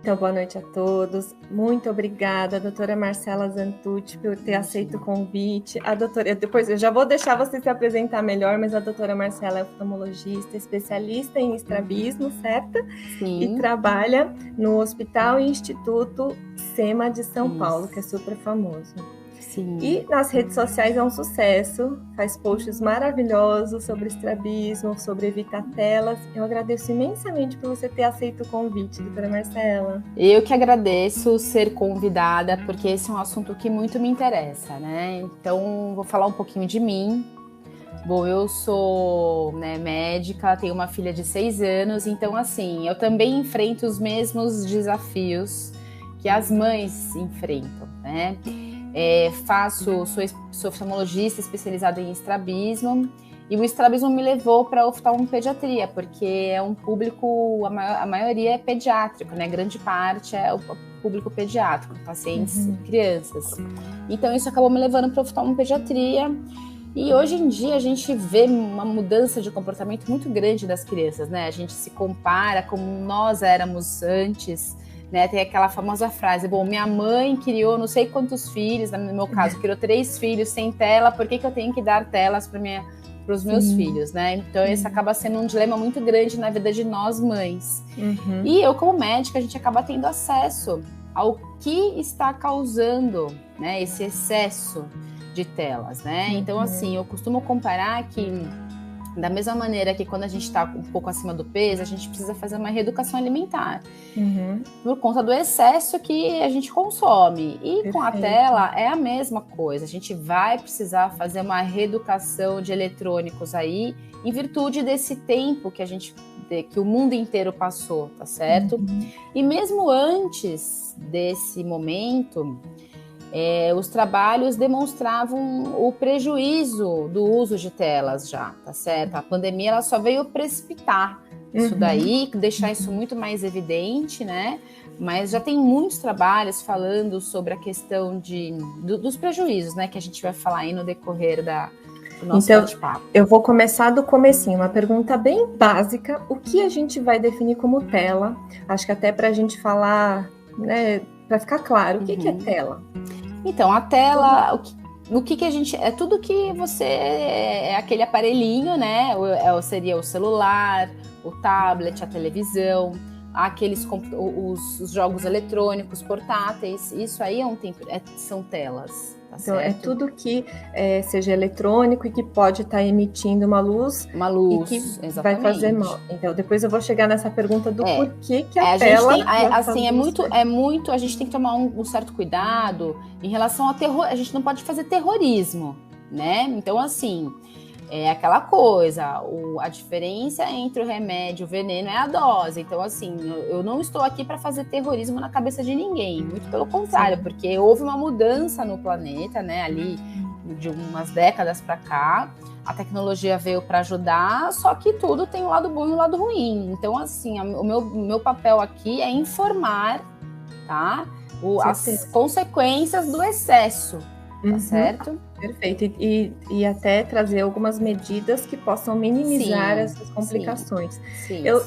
Então, boa noite a todos. Muito obrigada, doutora Marcela Zantucci, por ter aceito o convite. A doutora, depois eu já vou deixar você se apresentar melhor, mas a doutora Marcela é oftalmologista, especialista em estrabismo, certo? Sim. E trabalha no Hospital e Instituto SEMA de São Paulo, que é super famoso. Sim. E nas redes sociais é um sucesso, faz posts maravilhosos sobre estrabismo, sobre evitar telas. Eu agradeço imensamente por você ter aceito o convite, doutora Marcela. Eu que agradeço ser convidada, porque esse é um assunto que muito me interessa, né? Então, vou falar um pouquinho de mim. Bom, eu sou médica, tenho uma filha de 6 anos, então, assim, eu também enfrento os mesmos desafios que as mães enfrentam, né? Sou oftalmologista especializada em estrabismo, e o estrabismo me levou para a oftalmopediatria, porque é um público, a maioria é pediátrico, né? Grande parte é o público pediátrico, pacientes crianças. Então isso acabou me levando para a oftalmopediatria, e hoje em dia a gente vê uma mudança de comportamento muito grande das crianças, né? A gente se compara como nós éramos antes, né? Tem aquela famosa frase, bom, minha mãe criou não sei quantos filhos, no meu caso, criou 3 filhos sem tela, por que eu tenho que dar telas para os meus filhos, né? Então, esse acaba sendo um dilema muito grande na vida de nós mães. E eu, como médica, a gente acaba tendo acesso ao que está causando, né, esse excesso de telas, né? Então, assim, eu costumo comparar que da mesma maneira que quando a gente está um pouco acima do peso, a gente precisa fazer uma reeducação alimentar. Por conta do excesso que a gente consome. E com a tela é a mesma coisa. A gente vai precisar fazer uma reeducação de eletrônicos aí, em virtude desse tempo que o mundo inteiro passou, tá certo? E mesmo antes desse momento, os trabalhos demonstravam o prejuízo do uso de telas já, tá certo? A pandemia ela só veio precipitar isso daí, deixar isso muito mais evidente, né? Mas já tem muitos trabalhos falando sobre a questão dos prejuízos, né? Que a gente vai falar aí no decorrer do nosso bate-papo. Eu vou começar do comecinho, uma pergunta bem básica. O que a gente vai definir como tela? Acho que até para a gente falar, né? Para ficar claro, o que é tela? Então, a tela, o que a gente... É tudo que você... É aquele aparelhinho, né? Seria o celular, o tablet, a televisão, os jogos eletrônicos, portáteis. Isso aí são telas. Tá então, certo? É tudo que seja eletrônico e que pode estar emitindo uma luz. Uma luz, e que exatamente. Vai fazer mal. Então, depois eu vou chegar nessa pergunta do porquê que a tela... A gente tem que tomar um certo cuidado em relação ao terror. A gente não pode fazer terrorismo, né? Então, assim, é aquela coisa, a diferença entre o remédio e o veneno é a dose. Então, assim, eu não estou aqui para fazer terrorismo na cabeça de ninguém, muito pelo contrário, porque houve uma mudança no planeta, né, ali de umas décadas para cá. A tecnologia veio para ajudar, só que tudo tem um lado bom e um lado ruim. Então, assim, o meu papel aqui é informar, tá? As consequências do excesso, tá certo? Perfeito. E até trazer algumas medidas que possam minimizar essas complicações.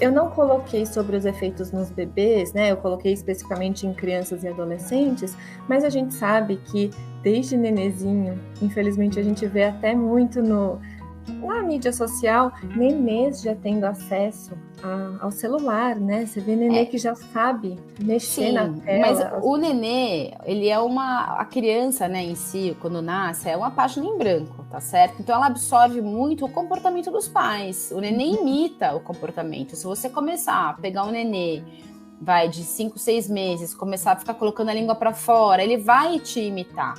Eu não coloquei sobre os efeitos nos bebês, né? Eu coloquei especificamente em crianças e adolescentes, mas a gente sabe que desde nenezinho, infelizmente a gente vê até muito na mídia social, nenês já tendo acesso ao celular, né? Você vê nenê que já sabe mexer na tela. Mas o nenê, ele é a criança, né, em si, quando nasce, é uma página em branco, tá certo? Então ela absorve muito o comportamento dos pais. O nenê imita o comportamento. Se você começar a pegar um nenê, de 5, 6 meses, começar a ficar colocando a língua para fora, ele vai te imitar.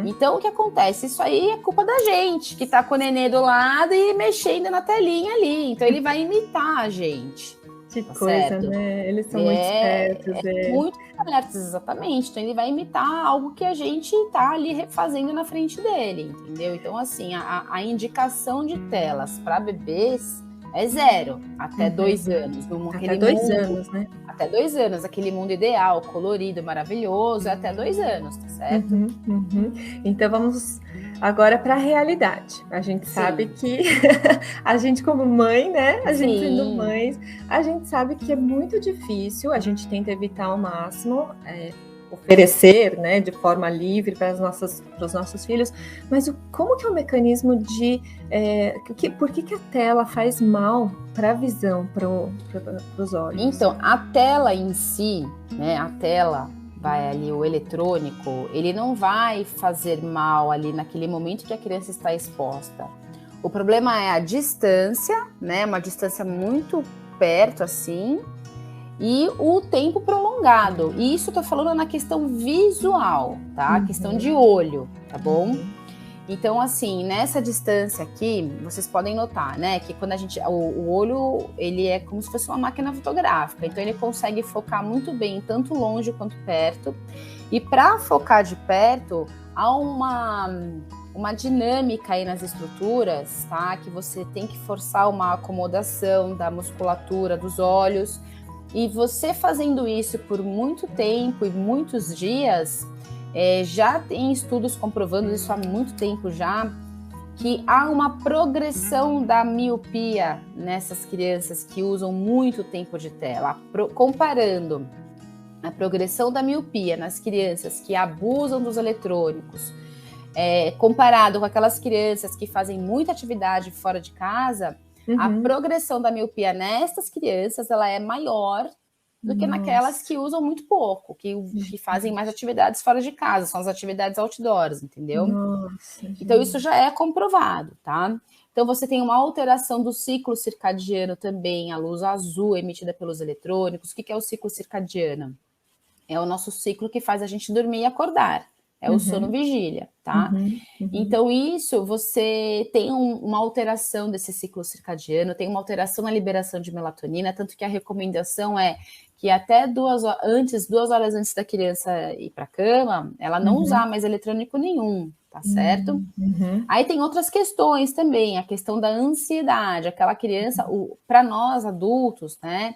Então, o que acontece? Isso aí é culpa da gente, que tá com o nenê do lado e mexendo na telinha ali. Então, ele vai imitar a gente. Que coisa, certo? Né? Eles são muito espertos. Muito espertos, exatamente. Então, ele vai imitar algo que a gente tá ali refazendo na frente dele, entendeu? Então, assim, a indicação de telas para bebês é 0, até 2 anos. Até 2 anos, né? Até 2 anos, aquele mundo ideal, colorido, maravilhoso, é até 2 anos, tá certo? Então, vamos Agora, para a realidade, a gente sabe que a gente como mãe, né? A gente sendo mães, a gente sabe que é muito difícil, a gente tenta evitar ao máximo, oferecer, né, de forma livre para os nossos filhos, mas como que é o mecanismo de... por que a tela faz mal para a visão, para os olhos? Então, a tela em si, né, a tela... vai ali, o eletrônico, ele não vai fazer mal ali naquele momento que a criança está exposta. O problema é a distância, né? Uma distância muito perto, assim, e o tempo prolongado. E isso eu tô falando na questão visual, tá? Questão de olho, tá bom? Então, assim, nessa distância aqui, vocês podem notar, né, que quando a gente... O olho, ele é como se fosse uma máquina fotográfica. Então, ele consegue focar muito bem, tanto longe quanto perto. E para focar de perto, há uma dinâmica aí nas estruturas, tá? Que você tem que forçar uma acomodação da musculatura dos olhos. E você fazendo isso por muito tempo e muitos dias... já tem estudos comprovando isso há muito tempo já, que há uma progressão da miopia nessas crianças que usam muito tempo de tela. Comparando a progressão da miopia nas crianças que abusam dos eletrônicos, comparado com aquelas crianças que fazem muita atividade fora de casa, a progressão da miopia nessas crianças ela é maior do que naquelas que usam muito pouco, que fazem mais atividades fora de casa, são as atividades outdoors, entendeu? Então, isso já é comprovado, tá? Então, você tem uma alteração do ciclo circadiano também, a luz azul emitida pelos eletrônicos. O que é o ciclo circadiano? É o nosso ciclo que faz a gente dormir e acordar. É o sono-vigília, tá? Então, isso, você tem uma alteração desse ciclo circadiano, tem uma alteração na liberação de melatonina, tanto que a recomendação é que até 2 horas antes da criança ir para a cama, ela não usar mais eletrônico nenhum, tá certo? Aí tem outras questões também, a questão da ansiedade, aquela criança, para nós adultos, né?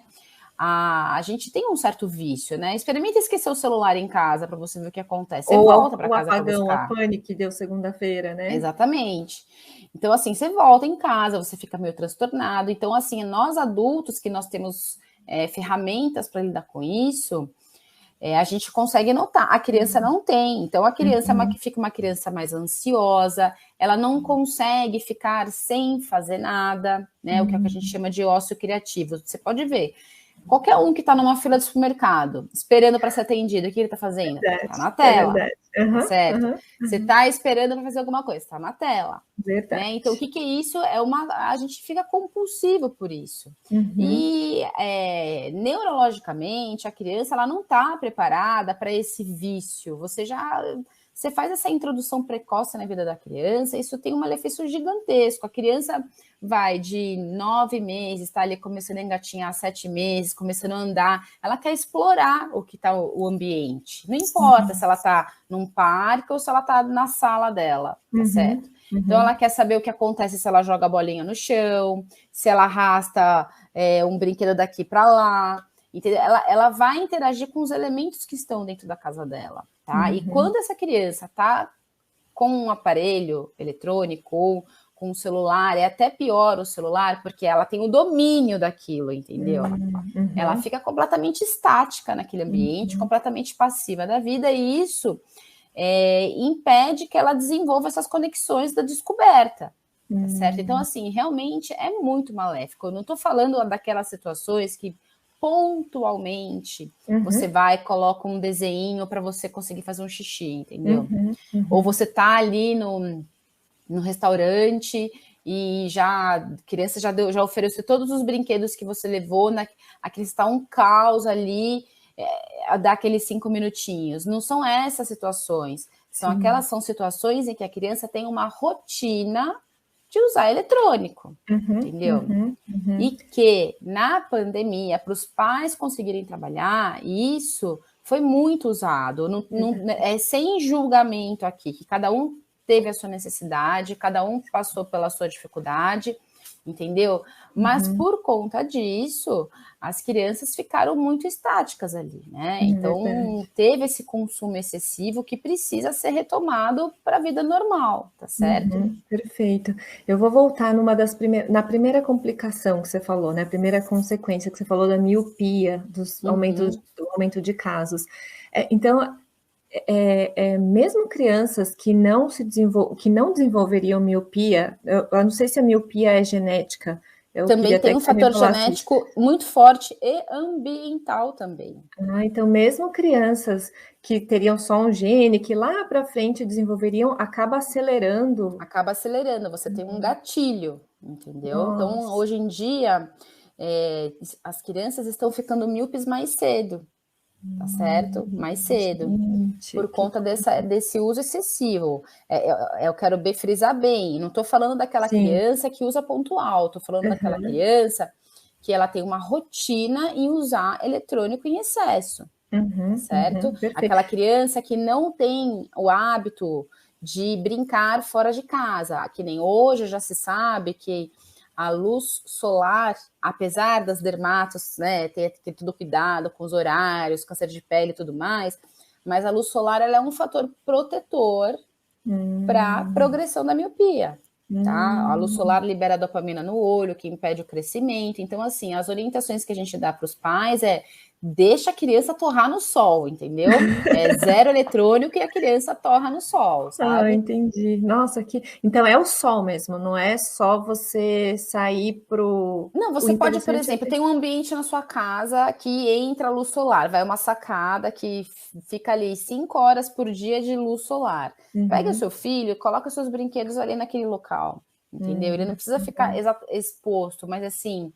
A gente tem um certo vício, né? Experimenta esquecer o celular em casa para você ver o que acontece. Você volta para casa para buscar. O pânico que deu segunda-feira, né? Exatamente. Então, assim, você volta em casa, você fica meio transtornado. Então, assim, nós adultos que nós temos ferramentas para lidar com isso, a gente consegue notar. A criança não tem. Então, a criança fica uma criança mais ansiosa, ela não consegue ficar sem fazer nada, né? O que a gente chama de ócio criativo. Você pode ver. Qualquer um que está numa fila de supermercado, esperando para ser atendido, o que ele está fazendo? Está na tela, tá certo? Você está esperando para fazer alguma coisa, está na tela. Né? Então, o que é isso? A gente fica compulsivo por isso. E neurologicamente, a criança ela não está preparada para esse vício. Você faz essa introdução precoce na vida da criança, isso tem um malefício gigantesco. A criança vai de 9 meses, está ali começando a engatinhar 7 meses, começando a andar, ela quer explorar o que está o ambiente. Não importa se ela está num parque ou se ela está na sala dela, tá certo? Então, ela quer saber o que acontece se ela joga a bolinha no chão, se ela arrasta um brinquedo daqui para lá. Entendeu? Ela vai interagir com os elementos que estão dentro da casa dela, tá? E quando essa criança tá com um aparelho eletrônico ou com um celular, é até pior o celular, porque ela tem o domínio daquilo, entendeu? Ela fica completamente estática naquele ambiente, completamente passiva da vida, e isso impede que ela desenvolva essas conexões da descoberta, tá certo? Então, assim, realmente é muito maléfico. Eu não tô falando daquelas situações que pontualmente você vai e coloca um desenho para você conseguir fazer um xixi, entendeu? Ou você tá ali no restaurante e a criança já ofereceu todos os brinquedos que você levou, aquele está um caos ali, dá aqueles 5 minutinhos. Não são essas situações, são situações em que a criança tem uma rotina de usar eletrônico, entendeu? E que na pandemia, para os pais conseguirem trabalhar, isso foi muito usado, sem julgamento aqui, que cada um teve a sua necessidade, cada um passou pela sua dificuldade, entendeu? Mas por conta disso, as crianças ficaram muito estáticas ali, né? Então, teve esse consumo excessivo que precisa ser retomado para a vida normal, tá certo? Perfeito. Eu vou voltar na primeira complicação que você falou, né? A primeira consequência que você falou da miopia, do aumento de casos. Então, mesmo crianças que não desenvolveriam miopia, eu não sei se a miopia é genética. Também tem um fator genético muito forte e ambiental também. Então mesmo crianças que teriam só um gene, que lá para frente desenvolveriam, acaba acelerando. Acaba acelerando, você tem um gatilho, entendeu? Nossa. Então, hoje em dia, as crianças estão ficando míopes mais cedo, tá certo? Mais cedo, gente, por conta desse uso excessivo. Eu quero frisar bem, não estou falando daquela criança que usa pontual, estou falando daquela criança que ela tem uma rotina em usar eletrônico em excesso, tá certo? Aquela criança que não tem o hábito de brincar fora de casa, que nem hoje já se sabe que a luz solar, apesar das dermatos, né, ter tudo cuidado com os horários, câncer de pele e tudo mais, mas a luz solar ela é um fator protetor para a progressão da miopia, tá? A luz solar libera dopamina no olho, que impede o crescimento. Então, assim, as orientações que a gente dá para os pais deixa a criança torrar no sol, entendeu? É zero eletrônico e a criança torra no sol, sabe? Entendi. Nossa, então é o sol mesmo, não é só você sair pro... Não, você pode, por exemplo, tem um ambiente na sua casa que entra luz solar, vai uma sacada que fica ali 5 horas por dia de luz solar. Pega o seu filho, coloca seus brinquedos ali naquele local, entendeu? Ele não precisa ficar exposto, mas assim...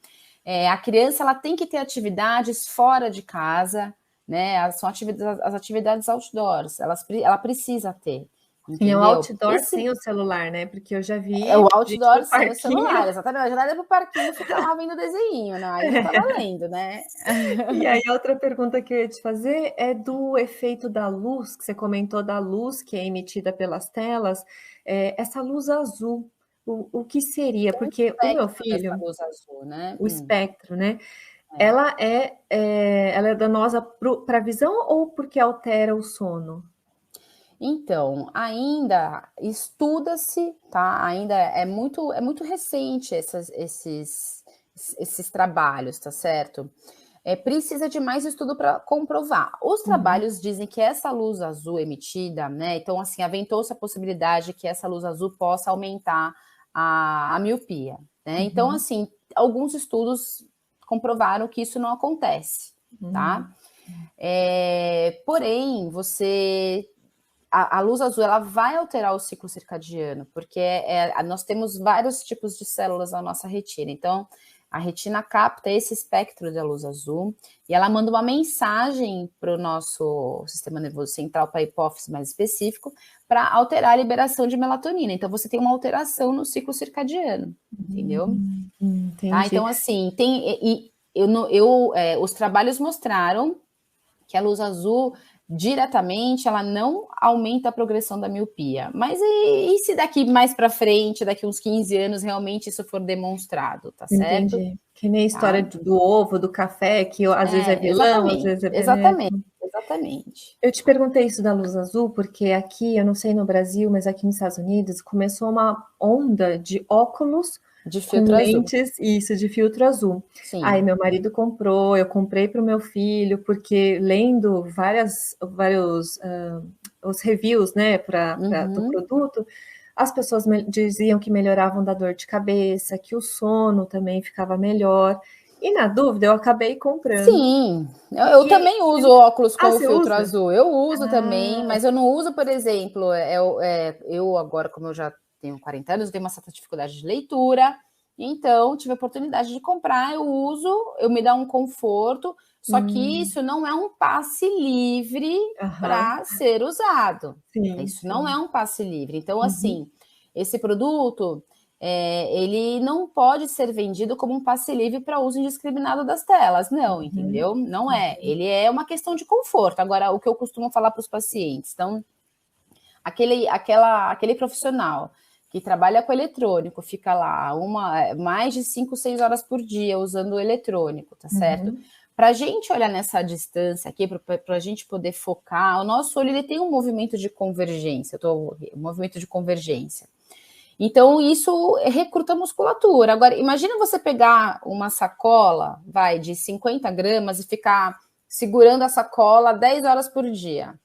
a criança ela tem que ter atividades fora de casa, né? São as atividades outdoors, ela precisa ter. Entendeu? E o outdoor sem o celular, né? Porque eu já vi. O outdoor sem o celular, exatamente. Já dá para o parquinho ficar lá vendo desenho, né? Aí não tá valendo, né? E aí, a outra pergunta que eu ia te fazer é do efeito da luz, que você comentou da luz que é emitida pelas telas, essa luz azul. O que seria? Porque o meu filho, luz azul, né? O espectro, né? Ela é danosa para a visão ou porque altera o sono? Então, ainda estuda-se, tá? Ainda é muito recente esses trabalhos, tá certo? Precisa de mais estudo para comprovar. Os trabalhos dizem que essa luz azul emitida, né? Então, assim, aventou-se a possibilidade que essa luz azul possa aumentar a miopia, né? Então, assim, alguns estudos comprovaram que isso não acontece, tá? Porém, a luz azul ela vai alterar o ciclo circadiano, porque nós temos vários tipos de células na nossa retina. Então, a retina capta esse espectro da luz azul e ela manda uma mensagem para o nosso sistema nervoso central, para a hipófise mais específico, para alterar a liberação de melatonina. Então, você tem uma alteração no ciclo circadiano, entendeu? Tá? Então, assim, os trabalhos mostraram que a luz azul diretamente ela não aumenta a progressão da miopia. Mas e se daqui mais para frente, daqui uns 15 anos, realmente isso for demonstrado, tá certo? Entendi. Que nem a história do ovo, do café, que às vezes é vilão, às vezes é benéfico. Exatamente. Eu te perguntei isso da luz azul, porque aqui, eu não sei no Brasil, mas aqui nos Estados Unidos, começou uma onda de óculos de filtro com lentes, azul. De filtro azul. Sim. Aí meu marido comprou, eu comprei para o meu filho, porque lendo vários os reviews, né, do produto, as pessoas diziam que melhoravam da dor de cabeça, que o sono também ficava melhor. E na dúvida, eu acabei comprando. Sim, eu também uso óculos com o filtro azul. Eu uso também, mas eu não uso, por exemplo, eu agora, como eu já tenho 40 anos, eu tenho uma certa dificuldade de leitura, então tive a oportunidade de comprar, eu uso, eu me dá um conforto, só que isso não é um passe livre para ser usado. Isso não é um passe livre. Então, assim, esse produto... ele não pode ser vendido como um passe livre para uso indiscriminado das telas, não, entendeu? Não é. Ele é uma questão de conforto. Agora, o que eu costumo falar para os pacientes, então, aquele profissional que trabalha com eletrônico, fica lá mais de 5, 6 horas por dia usando o eletrônico, tá certo? Para a gente olhar nessa distância aqui, para a gente poder focar, o nosso olho ele tem um movimento de convergência, Então, isso recruta a musculatura. Agora, imagina você pegar uma sacola, de 50 gramas e ficar segurando a sacola 10 horas por dia.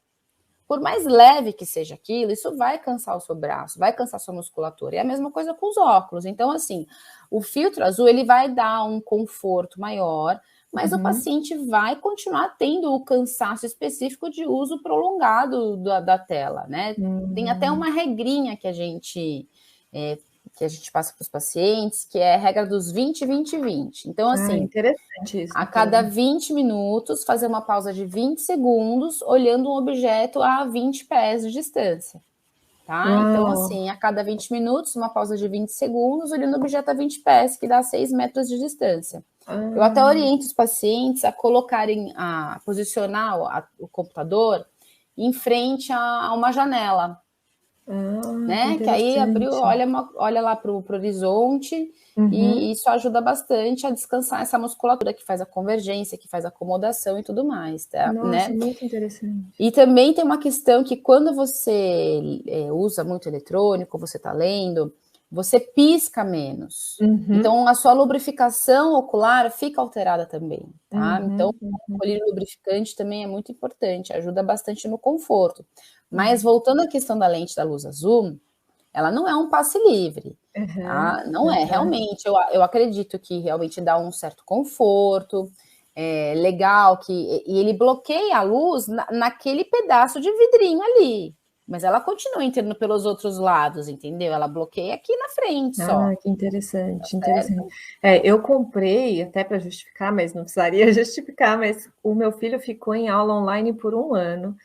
Por mais leve que seja aquilo, isso vai cansar o seu braço, vai cansar a sua musculatura. E a mesma coisa com os óculos. Então, assim, o filtro azul, ele vai dar um conforto maior, mas o paciente vai continuar tendo o cansaço específico de uso prolongado da tela, né? Tem até uma regrinha que a gente passa para os pacientes, que é a regra dos 20, 20, 20. Então, assim, interessante isso, a cada 20 minutos, fazer uma pausa de 20 segundos, olhando um objeto a 20 pés de distância, tá? Então, assim, a cada 20 minutos, uma pausa de 20 segundos, olhando o objeto a 20 pés, que dá 6 metros de distância. Eu até oriento os pacientes a posicionar o computador em frente a uma janela, né? Que aí olha lá para o horizonte, e isso ajuda bastante a descansar essa musculatura que faz a convergência, que faz a acomodação e tudo mais, tá? Nossa, muito interessante. E também tem uma questão que quando você usa muito eletrônico, você está lendo, você pisca menos. Então, a sua lubrificação ocular fica alterada também, tá? Então, o colírio lubrificante também é muito importante, ajuda bastante no conforto. Mas, voltando à questão da lente da luz azul, ela não é um passe livre, tá? Não é, realmente. Eu acredito que realmente dá um certo conforto, legal, e ele bloqueia a luz naquele pedaço de vidrinho ali. Mas ela continua entrando pelos outros lados, entendeu? Ela bloqueia aqui na frente só. Ah, que interessante, interessante. Eu comprei, até para justificar, mas não precisaria justificar, mas o meu filho ficou em aula online por 1 ano.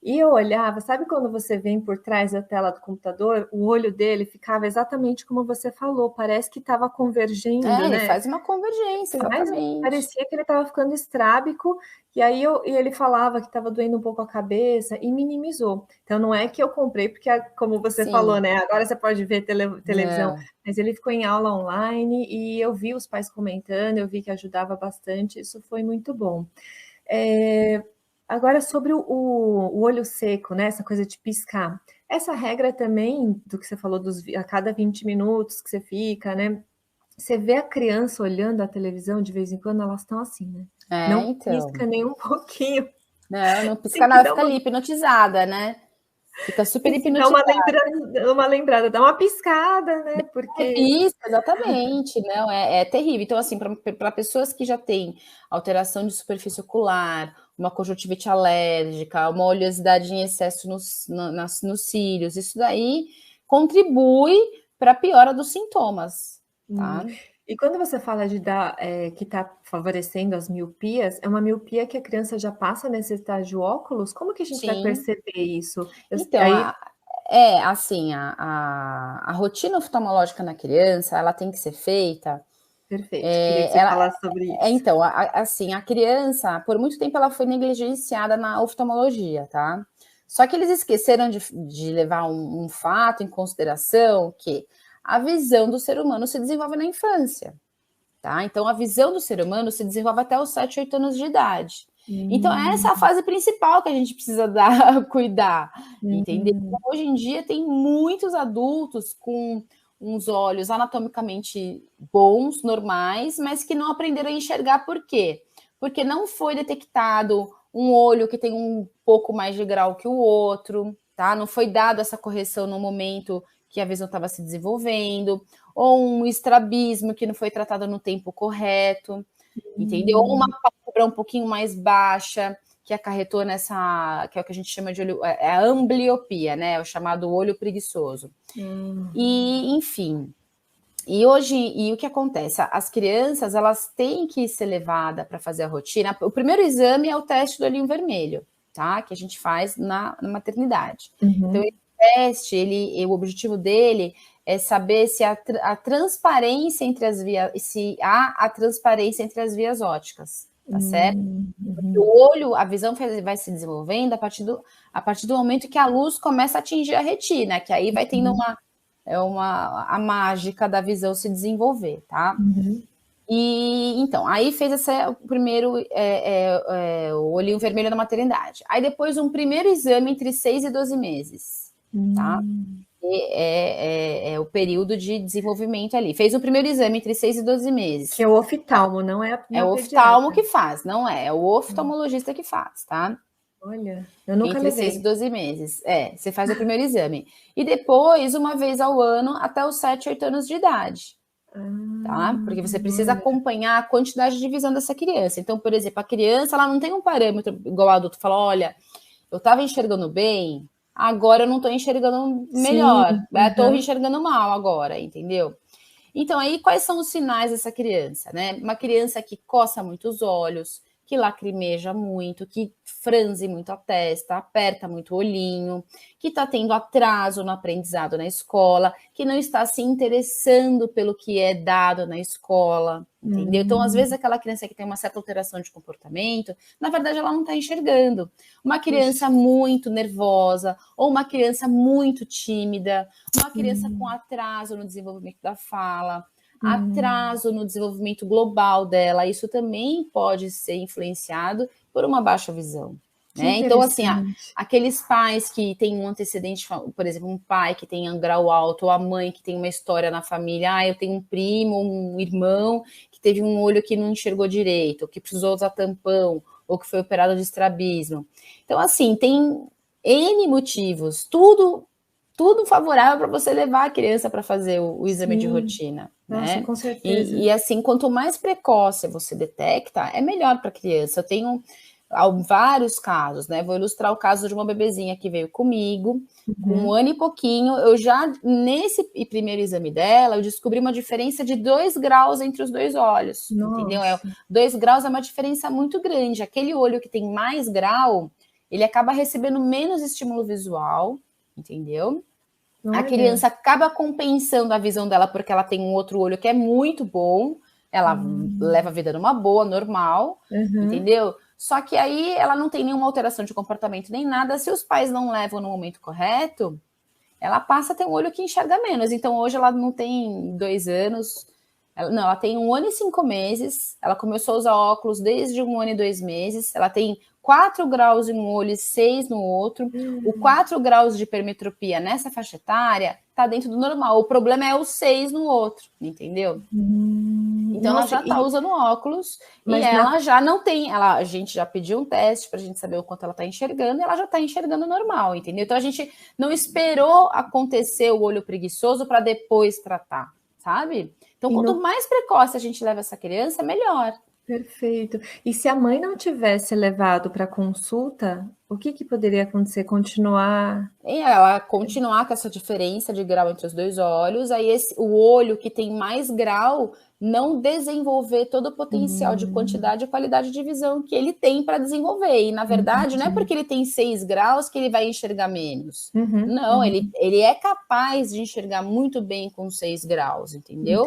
E eu olhava, sabe quando você vem por trás da tela do computador, o olho dele ficava exatamente como você falou, parece que estava convergendo, né? Ele faz uma convergência, exatamente. Parecia que ele estava ficando estrábico, e aí ele falava que estava doendo um pouco a cabeça e minimizou. Então não é que eu comprei, porque como você falou, né? Agora você pode ver televisão, mas ele ficou em aula online e eu vi os pais comentando, eu vi que ajudava bastante, isso foi muito bom. Agora, sobre o olho seco, né? Essa coisa de piscar. Essa regra também, do que você falou, a cada 20 minutos que você fica, né? Você vê a criança olhando a televisão, de vez em quando, elas estão assim, né? Não pisca nem um pouquinho. Não pisca nada, fica ali hipnotizada, né? Fica super hipnotizada. Dá uma lembrada, dá uma piscada, né? Porque... Pisca, exatamente, não, é terrível. Então, assim, para pessoas que já têm alteração de superfície ocular, uma conjuntivite alérgica, uma oleosidade em excesso nos cílios, isso daí contribui para a piora dos sintomas, tá? E quando você fala que está favorecendo as miopias, é uma miopia que a criança já passa a necessitar de óculos? Como que a gente vai perceber isso? Então, a rotina oftalmológica na criança, ela tem que ser feita... Perfeito, queria que você falasse sobre isso. Então, assim, a criança, por muito tempo, ela foi negligenciada na oftalmologia, tá? Só que eles esqueceram de levar um fato em consideração, que a visão do ser humano se desenvolve na infância, tá? Então, a visão do ser humano se desenvolve até os 7, 8 anos de idade. Então, essa é a fase principal que a gente precisa cuidar, entendeu? Então, hoje em dia, tem muitos adultos com uns olhos anatomicamente bons, normais, mas que não aprenderam a enxergar. Por quê? Porque não foi detectado um olho que tem um pouco mais de grau que o outro, tá? Não foi dado essa correção no momento que a visão estava se desenvolvendo, ou um estrabismo que não foi tratado no tempo correto, entendeu? Ou uma pálpebra um pouquinho mais baixa, que acarretou que é o que a gente chama de olho, a ambliopia, né? É o chamado olho preguiçoso. E, enfim, e o que acontece? As crianças, elas têm que ser levadas para fazer a rotina. O primeiro exame é o teste do olhinho vermelho, tá? Que a gente faz na maternidade. Então, esse teste, o objetivo dele é saber se a transparência entre as vias, se há a transparência entre as vias ópticas. Tá certo? Porque o olho, a visão vai se desenvolvendo a partir do momento que a luz começa a atingir a retina, que aí vai tendo a mágica da visão se desenvolver, tá? Uhum. E então, aí fez o primeiro o olhinho vermelho da maternidade. Aí depois um primeiro exame entre 6 e 12 meses, tá? É o período de desenvolvimento ali. Fez o primeiro exame entre 6 e 12 meses. Que é o oftalmo, não é é o oftalmo que faz, não é o oftalmologista que faz, tá? Olha, eu nunca entre levei. 6 e 12 meses. Você faz o primeiro exame. E depois, uma vez ao ano, até os 7, 8 anos de idade. Tá? Porque você precisa acompanhar a quantidade de visão dessa criança. Então, por exemplo, a criança ela não tem um parâmetro igual o adulto, fala, olha, eu estava enxergando bem, agora eu não estou enxergando melhor, estou enxergando mal agora, entendeu? Então, aí, quais são os sinais dessa criança, né? Uma criança que coça muito os olhos, que lacrimeja muito, que franze muito a testa, aperta muito o olhinho, que está tendo atraso no aprendizado na escola, que não está se interessando pelo que é dado na escola, entendeu? Então, às vezes, aquela criança que tem uma certa alteração de comportamento, na verdade, ela não está enxergando. Uma criança muito nervosa, ou uma criança muito tímida, uma criança com atraso no desenvolvimento da fala, atraso no desenvolvimento global dela, isso também pode ser influenciado por uma baixa visão. Né? Então, assim, aqueles pais que têm um antecedente, por exemplo, um pai que tem um grau alto, ou a mãe que tem uma história na família, eu tenho um primo, um irmão que teve um olho que não enxergou direito, ou que precisou usar tampão, ou que foi operado de estrabismo. Então, assim, tem N motivos, tudo favorável para você levar a criança para fazer o exame de rotina. Nossa, né? Com certeza. E assim, quanto mais precoce você detecta, é melhor para a criança. Eu tenho vários casos, né? Vou ilustrar o caso de uma bebezinha que veio comigo, com 1 ano e pouquinho. Eu já, nesse primeiro exame dela, eu descobri uma diferença de 2 graus entre os 2 olhos, entendeu? 2 graus é uma diferença muito grande. Aquele olho que tem mais grau, ele acaba recebendo menos estímulo visual, entendeu? A criança acaba compensando a visão dela porque ela tem um outro olho que é muito bom, ela leva a vida numa boa, normal, entendeu? Só que aí ela não tem nenhuma alteração de comportamento nem nada. Se os pais não levam no momento correto, ela passa a ter um olho que enxerga menos. Então hoje ela não tem 2 anos, ela tem 1 ano e 5 meses, ela começou a usar óculos desde 1 ano e 2 meses, ela tem 4 graus em um olho e 6 no outro. O 4 graus de hipermetropia nessa faixa etária está dentro do normal. O problema é o 6 no outro, entendeu? Então ela já está usando óculos e ela já não tem. A gente já pediu um teste para a gente saber o quanto ela está enxergando e ela já está enxergando normal, entendeu? Então a gente não esperou acontecer o olho preguiçoso para depois tratar, sabe? Então, quanto mais precoce a gente leva essa criança, melhor. Perfeito. E se a mãe não tivesse levado para consulta, o que poderia acontecer? Ela continuar com essa diferença de grau entre os 2 olhos, aí o olho que tem mais grau não desenvolver todo o potencial de quantidade e qualidade de visão que ele tem para desenvolver. E, na verdade, não é porque ele tem 6 graus que ele vai enxergar menos. Não, ele é capaz de enxergar muito bem com 6 graus, entendeu?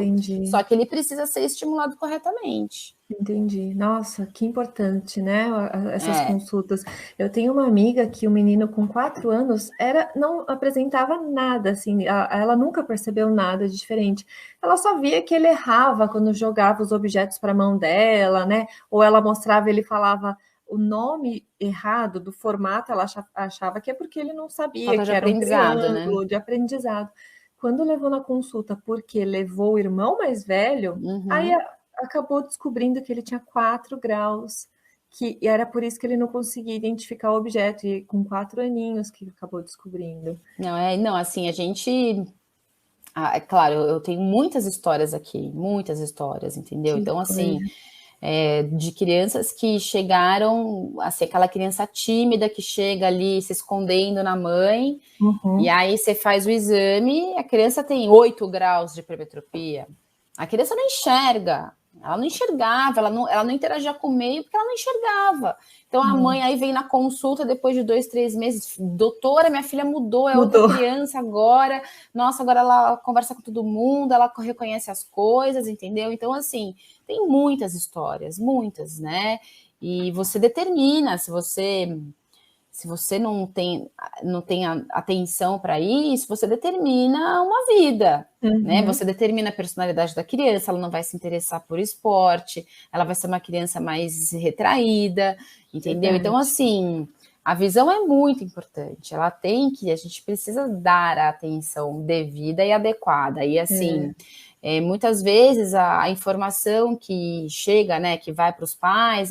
Só que ele precisa ser estimulado corretamente. Entendi. Nossa, que importante, né? Essas consultas. Eu tenho uma amiga que o menino com 4 anos não apresentava nada, assim, ela nunca percebeu nada de diferente. Ela só via que ele errava quando jogava os objetos para a mão dela, né? Ou ela mostrava, ele falava o nome errado do formato, ela achava que é porque ele não sabia que era um triângulo, né? De aprendizado. Quando levou na consulta porque levou o irmão mais velho, aí acabou descobrindo que ele tinha 4 graus, e era por isso que ele não conseguia identificar o objeto, e com 4 aninhos que acabou descobrindo. Não, assim, a gente... é claro, eu tenho muitas histórias aqui, muitas histórias, entendeu? Então, assim, de crianças que chegaram, assim, aquela criança tímida que chega ali se escondendo na mãe, e aí você faz o exame, a criança tem 8 graus de hipermetropia, a criança não enxerga. Ela não enxergava, ela não interagia com o meio porque ela não enxergava. Então a mãe aí vem na consulta depois de 2, 3 meses, doutora, minha filha mudou, outra criança agora, nossa, agora ela conversa com todo mundo, ela reconhece as coisas, entendeu? Então, assim, tem muitas histórias, muitas, né? E você determina se Se você não tem atenção para isso, você determina uma vida, né? Você determina a personalidade da criança, ela não vai se interessar por esporte, ela vai ser uma criança mais retraída, entendeu? Verdade. Então, assim, a visão é muito importante. A gente precisa dar a atenção devida e adequada. E, assim... muitas vezes a informação que chega, né, que vai para os pais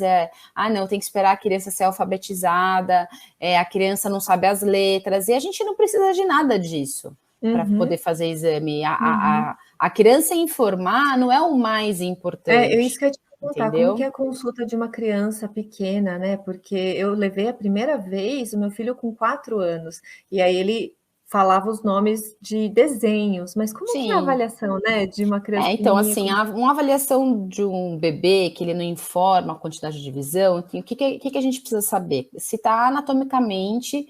não, tem que esperar a criança ser alfabetizada, a criança não sabe as letras, e a gente não precisa de nada disso para poder fazer exame. A criança informar não é o mais importante. Isso que eu ia te perguntar, como que é a consulta de uma criança pequena, né? Porque eu levei a primeira vez o meu filho com 4 anos, e aí ele falava os nomes de desenhos, mas como que é a avaliação, né, de uma criança? Então, assim, uma avaliação de um bebê que ele não informa a quantidade de visão, o que a gente precisa saber? Se está anatomicamente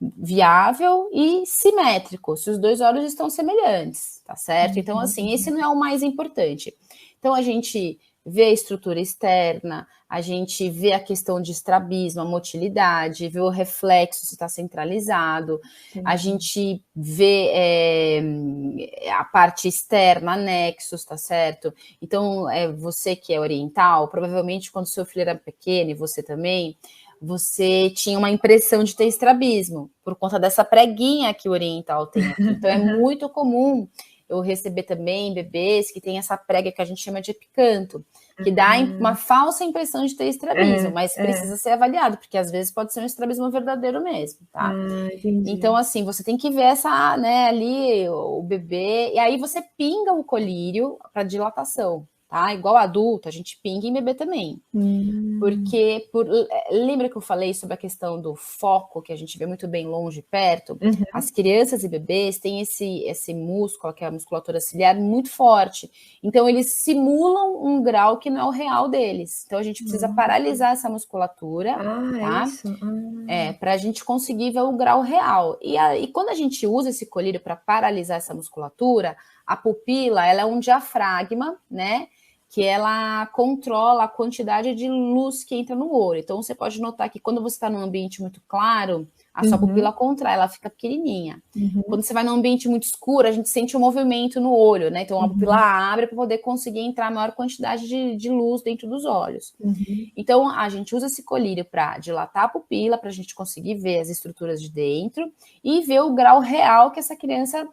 viável e simétrico, se os 2 olhos estão semelhantes, tá certo? Então, assim, esse não é o mais importante. Então, a gente vê a estrutura externa, a gente vê a questão de estrabismo, a motilidade, vê o reflexo se está centralizado, a gente vê a parte externa, anexos, tá certo? Então, você que é oriental, provavelmente quando seu filho era pequeno e você também, você tinha uma impressão de ter estrabismo, por conta dessa preguinha que o oriental tem aqui. Então, é muito comum eu receber também bebês que tem essa prega que a gente chama de epicanto, que dá uma falsa impressão de ter estrabismo, mas precisa ser avaliado, porque às vezes pode ser um estrabismo verdadeiro mesmo, tá? Então, assim, você tem que ver essa, né, ali, o bebê, e aí você pinga o colírio para dilatação, tá? Igual adulto, a gente pinga em bebê também. Porque, lembra que eu falei sobre a questão do foco, que a gente vê muito bem longe e perto? As crianças e bebês têm esse músculo, que é a musculatura ciliar, muito forte. Então, eles simulam um grau que não é o real deles. Então, a gente precisa paralisar essa musculatura, tá? Para a gente conseguir ver o grau real. E quando a gente usa esse colírio para paralisar essa musculatura, a pupila, ela é um diafragma, né? Que ela controla a quantidade de luz que entra no olho. Então, você pode notar que quando você está num ambiente muito claro, a sua pupila contrai, ela fica pequenininha. Quando você vai num ambiente muito escuro, a gente sente um movimento no olho, né? Então, a pupila abre para poder conseguir entrar a maior quantidade de luz dentro dos olhos. Então, a gente usa esse colírio para dilatar a pupila, para a gente conseguir ver as estruturas de dentro e ver o grau real que essa criança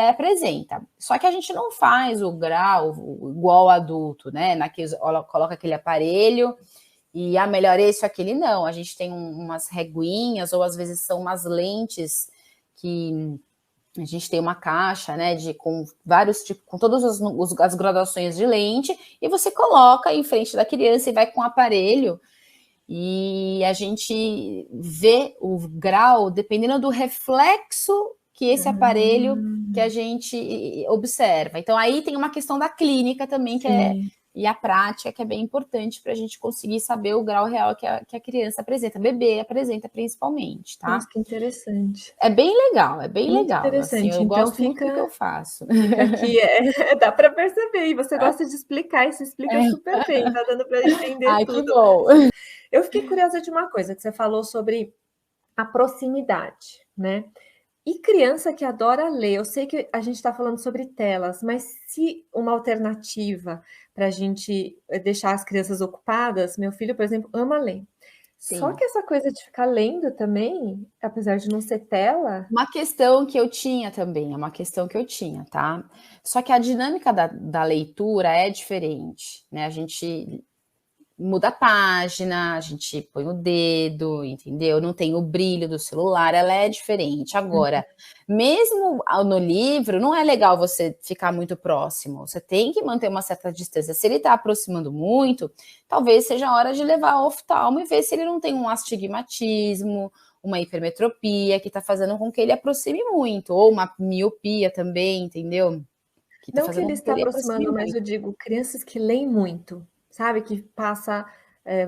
apresenta. Só que a gente não faz o grau igual adulto, né? Coloca aquele aparelho e melhor esse ou aquele, não. A gente tem umas reguinhas, ou às vezes são umas lentes que a gente tem uma caixa, né, com vários tipos, com todas as graduações de lente, e você coloca em frente da criança e vai com o aparelho. E a gente vê o grau dependendo do reflexo que esse aparelho que a gente observa. Então, aí tem uma questão da clínica também, e a prática, que é bem importante para a gente conseguir saber o grau real que a criança apresenta, bebê apresenta principalmente, tá? Nossa, que interessante. É bem legal, muito interessante. Assim, eu gosto muito do que eu faço. Aqui dá para perceber, e você gosta de explicar, e se explica super bem, tá dando para entender tudo. Que bom. Eu fiquei curiosa de uma coisa, que você falou sobre a proximidade, né? E criança que adora ler, eu sei que a gente está falando sobre telas, mas se uma alternativa para a gente deixar as crianças ocupadas, meu filho, por exemplo, ama ler. Sim. Só que essa coisa de ficar lendo também, apesar de não ser tela... Uma questão que eu tinha também, tá? Só que a dinâmica da leitura é diferente, né? A gente muda a página, a gente põe o dedo, entendeu? Não tem o brilho do celular, ela é diferente. Agora, mesmo no livro, não é legal você ficar muito próximo. Você tem que manter uma certa distância. Se ele está aproximando muito, talvez seja a hora de levar ao oftalmo e ver se ele não tem um astigmatismo, uma hipermetropia, que está fazendo com que ele aproxime muito, ou uma miopia também, entendeu? Não que ele está aproximando, mas eu digo, crianças que leem muito, sabe, que passa,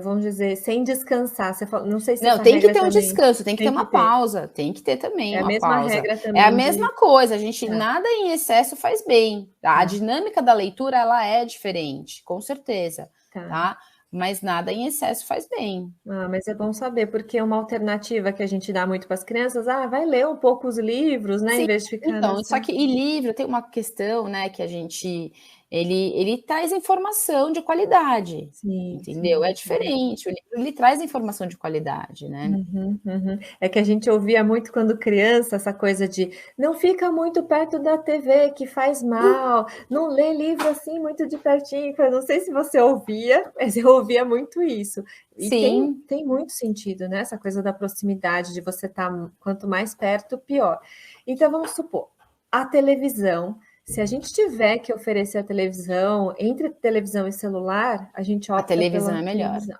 vamos dizer, sem descansar. Você fala, não sei se não, tem que ter um descanso, tem que ter uma pausa, tem que ter também uma pausa. É a mesma regra também. É a mesma coisa, a gente nada em excesso faz bem. Tá? A dinâmica da leitura, ela é diferente, com certeza, tá? mas nada em excesso faz bem. Mas é bom saber, porque uma alternativa que a gente dá muito para as crianças, vai ler um pouco os livros, né, Sim, em vez de ficar então, nessa... só que e livro tem uma questão, né, que a gente ele traz informação de qualidade, Sim, entendeu? sim. É diferente, o livro ele traz informação de qualidade, né. Uhum, uhum. É que a gente ouvia muito quando criança essa coisa de não fica muito perto da TV que faz mal, não lê livro assim muito de pertinho. Eu não sei se você ouvia, mas eu ouvia muito isso. E Sim. tem muito sentido, né? Essa coisa da proximidade, de você estar quanto mais perto, pior. Então vamos supor, a televisão. Se a gente tiver que oferecer a televisão, entre televisão e celular, a gente A opta televisão pela é melhor. televisão.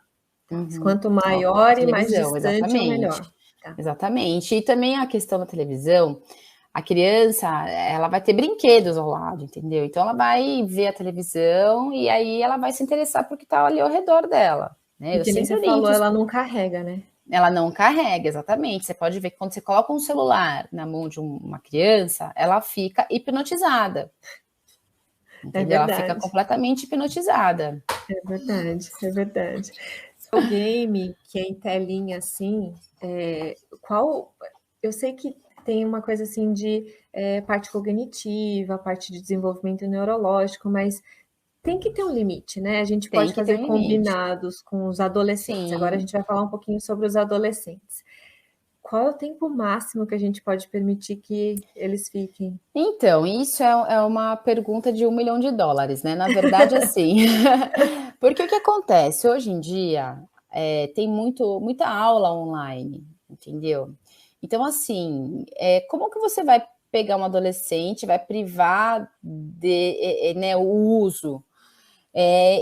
Uhum. Quanto A maior e mais televisão, distante, é o exatamente. melhor. Tá. Exatamente. E também a questão da televisão, a criança, ela vai ter brinquedos ao lado, entendeu? Então ela vai ver a televisão e aí ela vai se interessar por que está ali ao redor dela, né? E Eu que nem sempre você oriento falou, isso. ela não carrega, né? Ela não carrega, exatamente. Você pode ver que quando você coloca um celular na mão de uma criança, ela fica hipnotizada. Entendeu? Ela fica completamente hipnotizada. É verdade, é verdade. O game que é em telinha assim, qual... Eu sei que tem uma coisa assim de parte cognitiva, parte de desenvolvimento neurológico, mas tem que ter um limite, né? A gente Tem pode que ter fazer um limite. combinados com os adolescentes. Agora a Sim. gente vai falar um pouquinho sobre os adolescentes. Qual é o tempo máximo que a gente pode permitir que eles fiquem? Então, isso é uma pergunta de $1 milhão, né? Na verdade, assim, porque o que acontece? Hoje em dia, tem muita aula online, entendeu? Então, assim, como que você vai pegar um adolescente, vai privar né, o uso?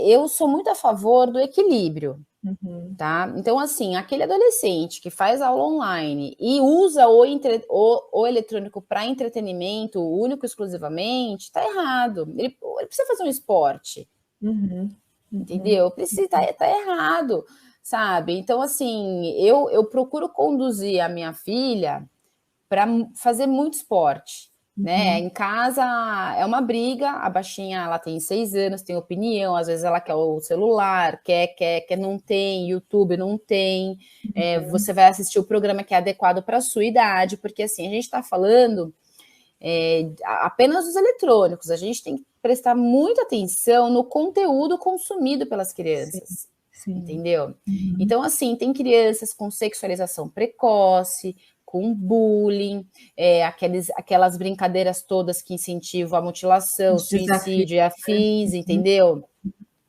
Eu sou muito a favor do equilíbrio. Uhum. Tá? Então, assim, aquele adolescente que faz aula online e usa o eletrônico para entretenimento, único exclusivamente, tá errado. Ele precisa fazer um esporte, Uhum. entendeu? Precisa, tá errado, sabe? Então, assim, eu procuro conduzir a minha filha para fazer muito esporte. Né? Em casa é uma briga, a baixinha ela tem 6 anos, tem opinião, às vezes ela quer o celular, quer, não tem, YouTube não tem, você vai assistir o programa que é adequado para a sua idade, porque assim, a gente está falando apenas dos eletrônicos, a gente tem que prestar muita atenção no conteúdo consumido pelas crianças. Sim. Entendeu? Então, assim, tem crianças com sexualização precoce, com bullying, aquelas brincadeiras todas que incentivam a mutilação, suicídio e afins, entendeu?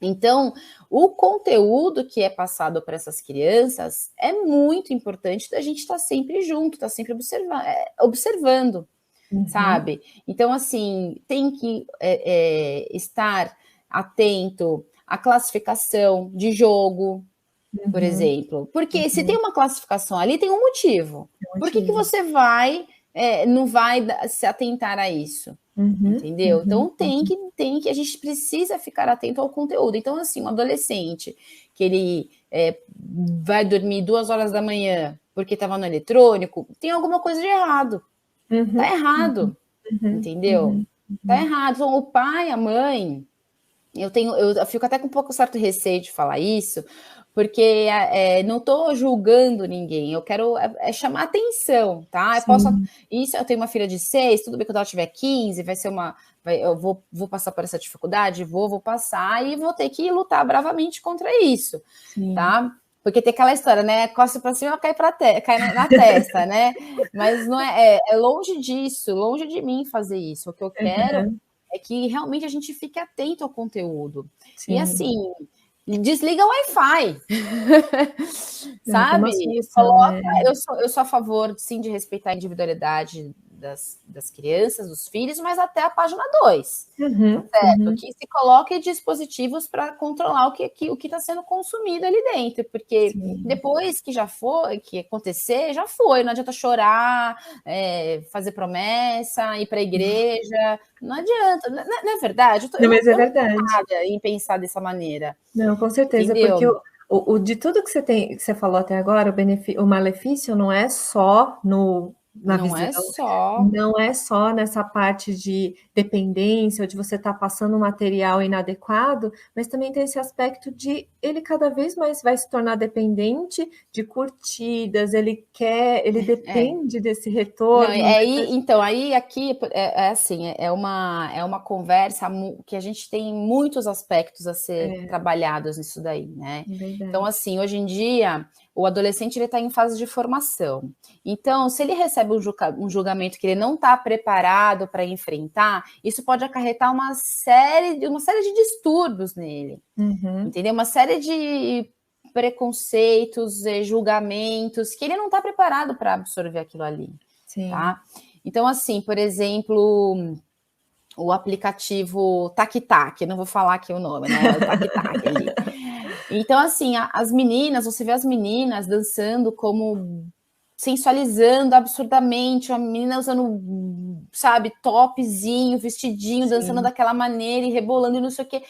Então, o conteúdo que é passado para essas crianças é muito importante da gente estar sempre junto, estar sempre observando, sabe? Então, assim, tem que estar atento à classificação de jogo, por exemplo. Porque se tem uma classificação ali, tem um motivo. Por que você não vai se atentar a isso? Entendeu? Então tem que, a gente precisa ficar atento ao conteúdo. Então, assim, um adolescente que ele vai dormir 2 horas da manhã porque estava no eletrônico, tem alguma coisa de errado. Tá errado. Entendeu? Tá errado. Então, o pai, a mãe, eu fico até com um pouco certo receio de falar isso, porque não estou julgando ninguém, eu quero chamar atenção, tá? Eu tenho uma filha de 6, tudo bem que quando ela tiver 15, vai ser eu vou passar por essa dificuldade, vou passar e vou ter que lutar bravamente contra isso, tá? Porque tem aquela história, né? Costa para cima, cai na testa, né? Mas não é longe disso, longe de mim fazer isso. O que eu quero é que realmente a gente fique atento ao conteúdo. Sim. E assim, desliga o Wi-Fi. Sabe? Coloca, né? Eu sou a favor, sim, de respeitar a individualidade das crianças, dos filhos, mas até a página 2. Certo? Que se coloque dispositivos para controlar o que está sendo consumido ali dentro, porque depois que que acontecer, já foi. Não adianta chorar, fazer promessa, ir para a igreja. Não adianta, não é verdade? Mas é verdade. Em pensar dessa maneira. Não, com certeza, entendeu? Porque de tudo que você falou até agora, o malefício não é só no na não visão. É só... Não é só nessa parte de dependência, ou de você estar passando um material inadequado, mas também tem esse aspecto de ele cada vez mais vai se tornar dependente de curtidas, ele depende desse retorno. Não, então, aí aqui assim, é uma conversa que a gente tem muitos aspectos a ser trabalhados nisso daí, né? Verdade. Então, assim, hoje em dia, o adolescente ele está em fase de formação. Então, se ele recebe um julgamento que ele não está preparado para enfrentar, isso pode acarretar uma série de distúrbios nele, entendeu? Uma série de preconceitos, julgamentos, que ele não está preparado para absorver aquilo ali. Sim. Tá? Então, assim, por exemplo, o aplicativo TacTac, não vou falar aqui o nome, né? O TacTac ali. Então, assim, as meninas, você vê as meninas dançando como sensualizando absurdamente, a menina usando, sabe, topzinho, vestidinho, dançando daquela maneira e rebolando e não sei o quê.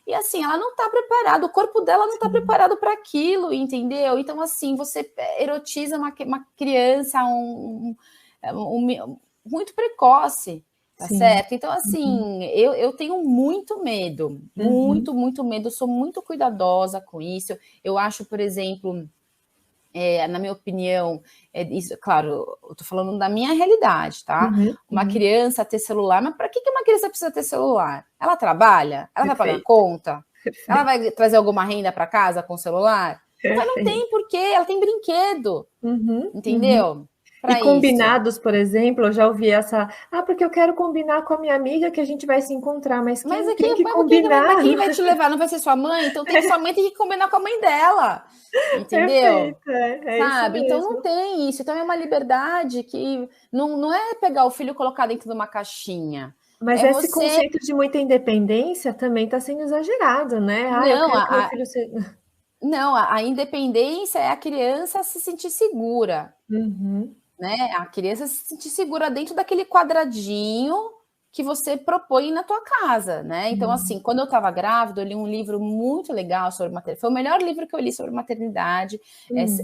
E assim, ela não tá preparada, o corpo dela não tá preparado para aquilo, entendeu? Então, assim, você erotiza uma criança muito precoce, tá certo? Então, assim, eu tenho muito medo, muito medo, sou muito cuidadosa com isso. Eu acho, por exemplo, na minha opinião, isso, claro, eu tô falando da minha realidade, tá? Uma criança ter celular, mas para que uma criança precisa ter celular? Ela trabalha? Ela vai pagar conta? Ela vai trazer alguma renda para casa com o celular? Então não tem porquê, ela tem brinquedo, entendeu? E combinados, por exemplo, eu já ouvi essa... porque eu quero combinar com a minha amiga que a gente vai se encontrar, mas quem tem que combinar? Quem vai te levar? Não vai ser sua mãe? Então sua mãe tem que combinar com a mãe dela, entendeu? Perfeito, sabe? Então não tem isso. Então é uma liberdade que não é pegar o filho e colocar dentro de uma caixinha. Mas esse conceito de muita independência também está sendo exagerado, né? Não, a independência é a criança se sentir segura, né? A criança se sentir segura dentro daquele quadradinho que você propõe na tua casa, né? Então, assim, quando eu estava grávida, eu li um livro muito legal sobre maternidade. Foi o melhor livro que eu li sobre maternidade.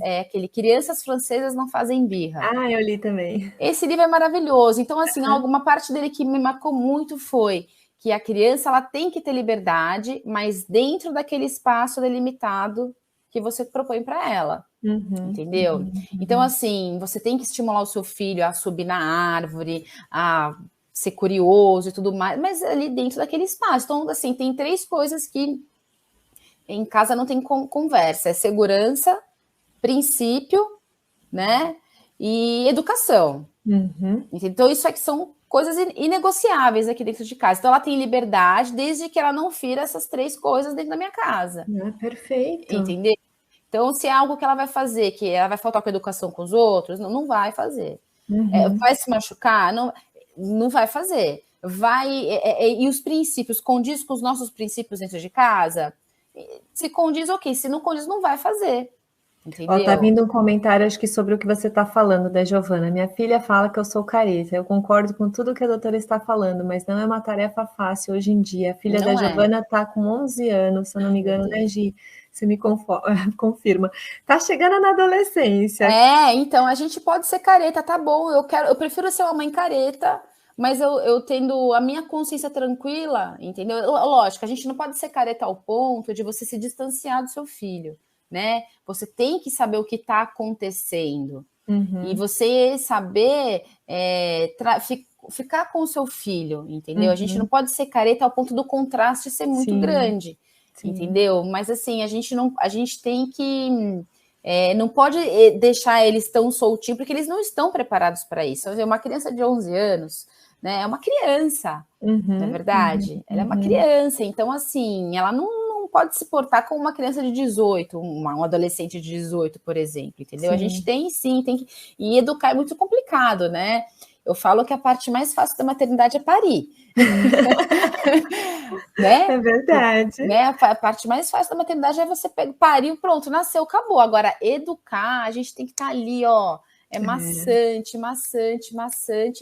É aquele Crianças Francesas Não Fazem Birra. Eu li também. Esse livro é maravilhoso. Então, assim, alguma parte dele que me marcou muito foi que a criança ela tem que ter liberdade, mas dentro daquele espaço delimitado que você propõe para ela. Entendeu? Então, assim, você tem que estimular o seu filho a subir na árvore, a ser curioso e tudo mais, mas ali dentro daquele espaço. Então, assim, tem 3 coisas que em casa não tem conversa. É segurança, princípio, né? E educação. Então, isso aqui são coisas inegociáveis aqui dentro de casa. Então, ela tem liberdade desde que ela não fira essas 3 coisas dentro da minha casa. Perfeito. Entendeu? Então, se é algo que ela vai fazer, que ela vai faltar com a educação com os outros, não vai fazer. Vai se machucar? Não vai fazer. E os princípios condiz com os nossos princípios dentro de casa? Se condiz, ok. Se não condiz, não vai fazer. Entendeu? Tá vindo um comentário, acho que sobre o que você está falando, da Giovana. Minha filha fala que eu sou careta. Eu concordo com tudo que a doutora está falando, mas não é uma tarefa fácil hoje em dia. A filha da Giovana está com 11 anos, se eu não me engano, né, Gi? Você me confirma. Tá chegando na adolescência. Então, a gente pode ser careta, tá bom. Eu prefiro ser uma mãe careta, mas eu tendo a minha consciência tranquila, entendeu? Lógico, a gente não pode ser careta ao ponto de você se distanciar do seu filho, né? Você tem que saber o que está acontecendo. E você saber ficar com o seu filho, entendeu? A gente não pode ser careta ao ponto do contraste ser muito grande. Entendeu? Mas assim, a gente tem que não pode deixar eles tão soltinhos, porque eles não estão preparados para isso. Uma criança de 11 anos, né, é uma criança, não é verdade? Ela é uma criança, então assim, ela não pode se portar como uma criança de 18, um adolescente de 18, por exemplo, entendeu? A gente tem que... E educar é muito complicado, né? Eu falo que a parte mais fácil da maternidade é parir. Né? É verdade. Né? A parte mais fácil da maternidade é você pariu, pronto, nasceu, acabou. Agora, educar, a gente tem que estar ali, ó, é maçante,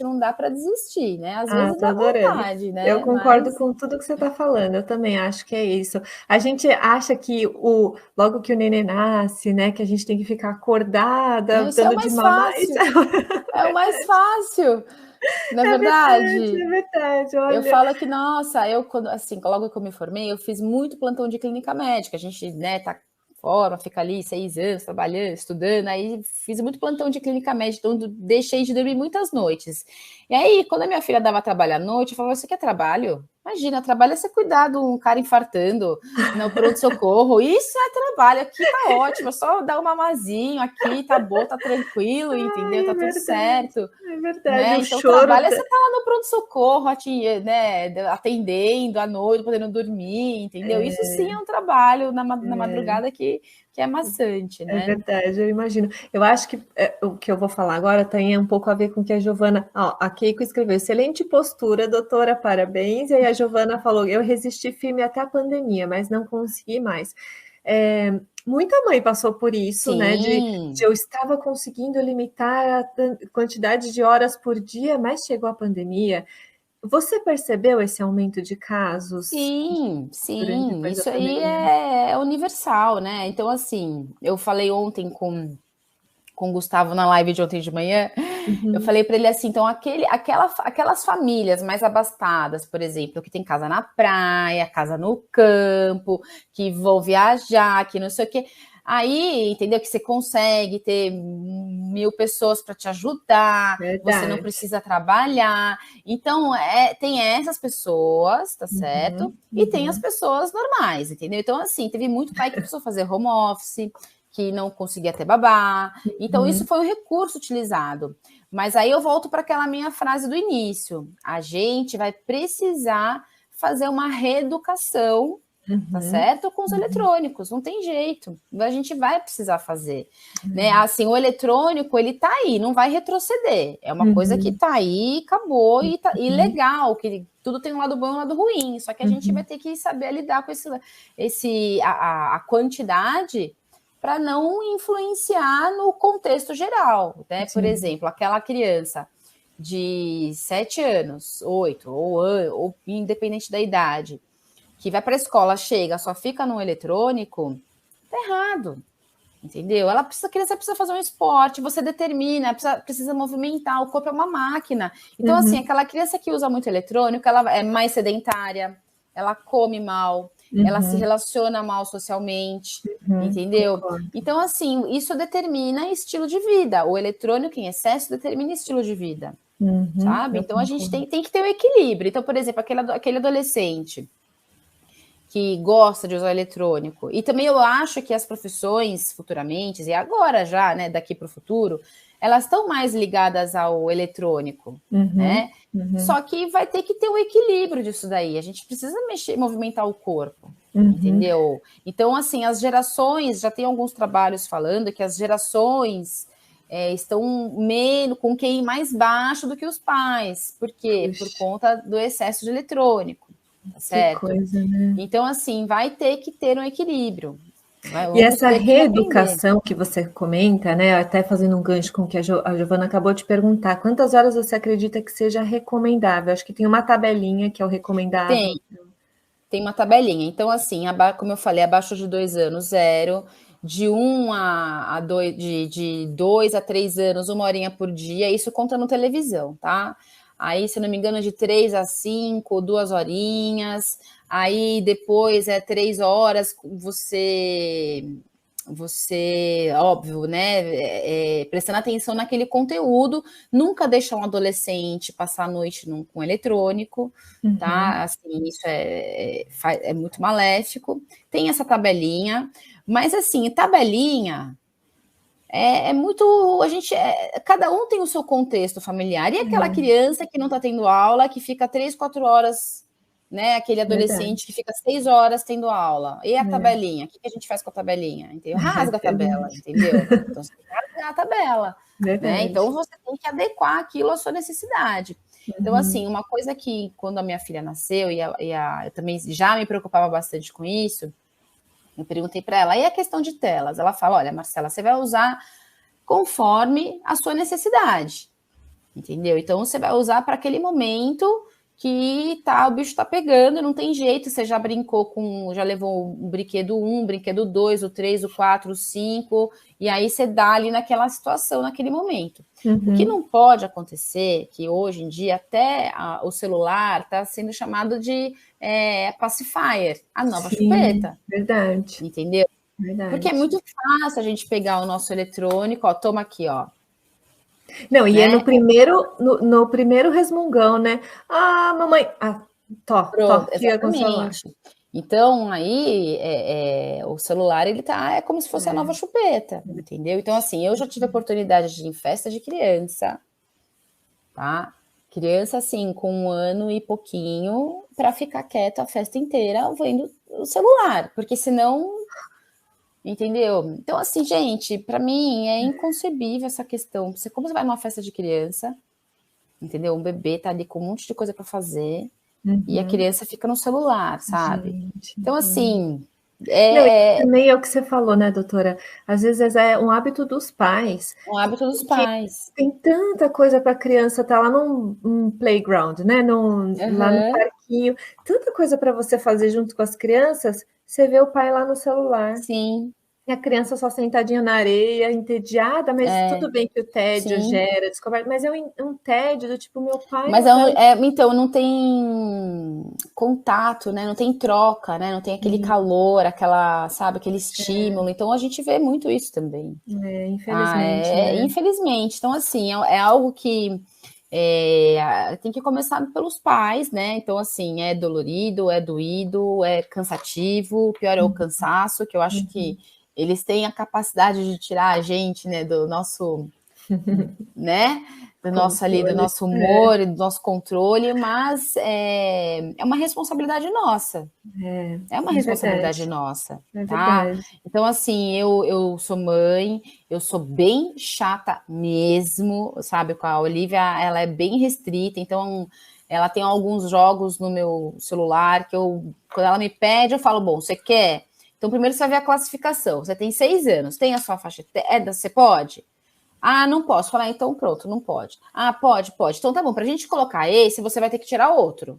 não dá para desistir, né? Às vezes tô dá adorando. vontade, né? Eu concordo com tudo que você está falando, eu também acho que é isso. A gente acha que logo que o neném nasce, né, que a gente tem que ficar acordada, Isso é o dando de mais mamar. fácil. É o mais fácil, não é verdade, verdade? é verdade, Eu olha. falo que, nossa, logo que eu me formei, eu fiz muito plantão de clínica médica. A gente, né, tá fora, fica ali 6 anos trabalhando, estudando, aí fiz muito plantão de clínica médica, então deixei de dormir muitas noites. E aí, quando a minha filha dava trabalho à noite, eu falava, você quer trabalho? Imagina, trabalho é você cuidar de um cara infartando no pronto-socorro, isso é trabalho, aqui tá ótimo, é só dar um mamazinho aqui, tá bom, tá tranquilo, entendeu? Tá tudo certo. É verdade, Né? o Então, o choro. trabalho é você estar lá no pronto-socorro, né, atendendo à noite, podendo dormir, entendeu? Isso sim é um trabalho na madrugada que é maçante, né? É verdade, eu imagino. Eu acho que o que eu vou falar agora tem um pouco a ver com o que a Giovana... a Keiko escreveu, excelente postura, doutora, parabéns. E aí a Giovana falou, eu resisti firme até a pandemia, mas não consegui mais. Muita mãe passou por isso, Sim. né? De eu estava conseguindo limitar a quantidade de horas por dia, mas chegou a pandemia. Você percebeu esse aumento de casos? Sim, Depois da isso aí pandemia? é universal, né? Então, assim, eu falei ontem com o Gustavo na live de ontem de manhã, eu falei para ele assim, então aquelas famílias mais abastadas, por exemplo, que tem casa na praia, casa no campo, que vão viajar, que não sei o quê, aí, entendeu, que você consegue ter 1.000 pessoas para te ajudar, você não precisa trabalhar, então tem essas pessoas, tá certo? E tem as pessoas normais, entendeu? Então, assim, teve muito pai que precisou fazer home office, que não conseguia ter babá. Então, isso foi um recurso utilizado. Mas aí eu volto para aquela minha frase do início. A gente vai precisar fazer uma reeducação, tá certo? Com os eletrônicos, não tem jeito. A gente vai precisar fazer. Né? Assim, o eletrônico, ele tá aí, não vai retroceder. É uma coisa que tá aí, acabou, e legal, que tudo tem um lado bom e um lado ruim. Só que a gente vai ter que saber lidar com a quantidade para não influenciar no contexto geral, né? Por exemplo, aquela criança de 7 anos, 8, ou independente da idade, que vai para a escola, chega, só fica no eletrônico, tá errado, entendeu? A criança precisa fazer um esporte, você determina, precisa movimentar, o corpo é uma máquina. Então, assim, aquela criança que usa muito eletrônico, ela é mais sedentária, ela come mal, ela se relaciona mal socialmente, entendeu? Concordo. Então, assim, isso determina estilo de vida. O eletrônico em excesso determina estilo de vida, sabe? Então, a gente tem que ter o equilíbrio. Então, por exemplo, aquele adolescente que gosta de usar eletrônico. E também eu acho que as profissões futuramente, e agora já, né, daqui para o futuro, elas estão mais ligadas ao eletrônico, né? Só que vai ter que ter um equilíbrio disso daí. A gente precisa movimentar o corpo, entendeu? Então, assim, as gerações, já tem alguns trabalhos falando que as gerações estão com QI mais baixo do que os pais. Por quê? Por conta do excesso de eletrônico. Tá certo? Que coisa, né? Então, assim, vai ter que ter um equilíbrio. E essa reeducação que você comenta, né? Até fazendo um gancho com o que a Giovana acabou de perguntar, quantas horas você acredita que seja recomendável? Acho que tem uma tabelinha que é o recomendável. Tem uma tabelinha. Então, assim, como eu falei, abaixo de 2 anos, 0. De 1 a 2, de 2 a 3 anos, 1 horinha por dia. Isso conta no televisão, tá? Aí, se não me engano, de 3 a 5, 2 horinhas. Aí, depois, 3 horas, você, óbvio, né, prestando atenção naquele conteúdo, nunca deixar um adolescente passar a noite com eletrônico, tá? Assim, isso é muito maléfico. Tem essa tabelinha, mas assim, tabelinha é muito. Cada um tem o seu contexto familiar. E aquela criança que não está tendo aula, que fica 3, 4 horas, né? Aquele adolescente que fica 6 horas tendo aula. E a tabelinha? O que a gente faz com a tabelinha? Entendeu? Rasga a tabela, entendeu? Então você tem que rasgar a tabela. Né? Então você tem que adequar aquilo à sua necessidade. Então, assim, uma coisa que quando a minha filha nasceu, eu também já me preocupava bastante com isso. Eu perguntei para ela, e a questão de telas? Ela fala, olha, Marcela, você vai usar conforme a sua necessidade, entendeu? Então, você vai usar para aquele momento que o bicho tá pegando, não tem jeito, você já brincou já levou o brinquedo 1, o brinquedo 2, o 3, o 4, o 5, e aí você dá ali naquela situação, naquele momento. O que não pode acontecer, que hoje em dia até o celular está sendo chamado de pacifier, a nova chupeta. Verdade. Entendeu? Verdade. Porque é muito fácil a gente pegar o nosso eletrônico, ó, toma aqui, ó. Não, e é no primeiro resmungão, né? Ah, mamãe, Pronto, exatamente. Então, aí, o celular, ele é como se fosse a nova chupeta, entendeu? Então, assim, eu já tive a oportunidade de ir em festa de criança, tá? Criança, assim, com 1 ano e pouquinho, para ficar quieta a festa inteira vendo o celular, porque senão... Entendeu? Então, assim, gente, para mim é inconcebível essa questão. Como você vai numa festa de criança, entendeu? Um bebê tá ali com um monte de coisa para fazer e a criança fica no celular, sabe? Gente, então, assim... também é o que você falou, né, doutora? Às vezes é um hábito dos pais. Um hábito dos pais. Tem tanta coisa para a criança estar lá num playground, né? Lá no parquinho. Tanta coisa para você fazer junto com as crianças. Você vê o pai lá no celular. Sim. E a criança só sentadinha na areia, entediada, mas tudo bem que o tédio gera descoberta, mas é um tédio do tipo, meu pai... Mas então, não tem contato, né? Não tem troca, né? Não tem aquele calor, aquele estímulo. Então, a gente vê muito isso também. Infelizmente. Né? Infelizmente. Então, assim, é algo que tem que começar pelos pais, né? Então, assim, é dolorido, é doído, é cansativo. O pior é o cansaço, que eu acho que eles têm a capacidade de tirar a gente, né, do nosso, né, do nosso humor, do nosso controle, mas é uma responsabilidade nossa. É uma responsabilidade nossa, tá? Então, assim, eu sou mãe, eu sou bem chata mesmo, sabe? Com a Olivia, ela é bem restrita, então ela tem alguns jogos no meu celular que quando ela me pede, eu falo, bom, você quer? Então, primeiro você vai ver a classificação. Você tem 6 anos, tem a sua faixa etária? Você pode? Ah, não posso. Falar, então pronto, não pode. Ah, pode. Então tá bom, pra gente colocar esse, você vai ter que tirar outro.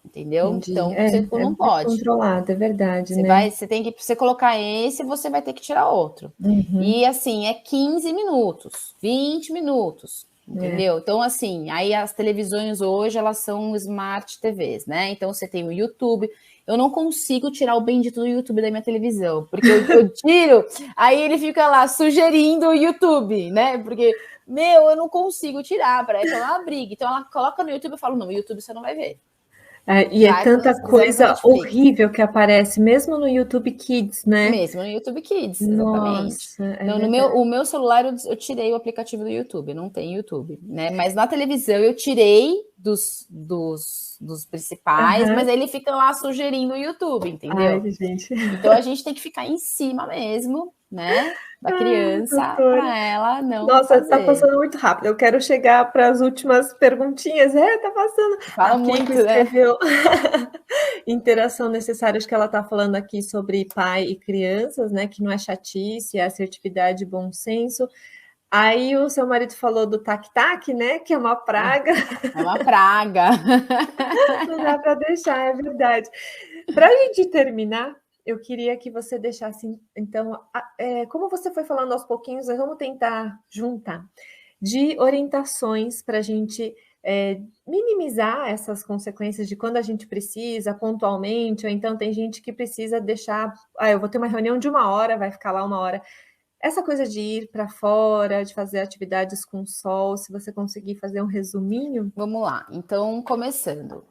Entendeu? Entendi. Então, você não pode. Controlado, é verdade, né? Você colocar esse, você vai ter que tirar outro. E assim, é 15 minutos, 20 minutos. Entendeu? Então, assim, aí as televisões hoje, elas são Smart TVs, né? Então, você tem o YouTube. Eu não consigo tirar o bendito do YouTube da minha televisão, porque eu tiro, aí ele fica lá sugerindo o YouTube, né? Porque, eu não consigo tirar, parece uma briga. Então, ela coloca no YouTube e eu falo, não, o YouTube você não vai ver. E é tanta coisa horrível que aparece, mesmo no YouTube Kids, né? Mesmo no YouTube Kids, exatamente. Nossa, o meu celular eu tirei o aplicativo do YouTube, não tem YouTube, né? Mas na televisão eu tirei dos principais, mas ele fica lá sugerindo o YouTube, entendeu? Ai, gente. Então a gente tem que ficar em cima mesmo, né? Da criança, para ela não fazer. Tá passando muito rápido. Eu quero chegar para as últimas perguntinhas. Tá passando. Fala muito, né? Interação necessária, acho que ela está falando aqui sobre pai e crianças, né? Que não é chatice, é assertividade e bom senso. Aí o seu marido falou do tac-tac, né? Que é uma praga. É uma praga. Não dá para deixar, é verdade. Para a gente terminar, eu queria que você deixasse, então, como você foi falando aos pouquinhos, nós vamos tentar juntar de orientações para a gente minimizar essas consequências de quando a gente precisa, pontualmente, ou então tem gente que precisa deixar, eu vou ter uma reunião de 1 hora, vai ficar lá 1 hora. Essa coisa de ir para fora, de fazer atividades com sol, se você conseguir fazer um resuminho. Vamos lá, então, começando.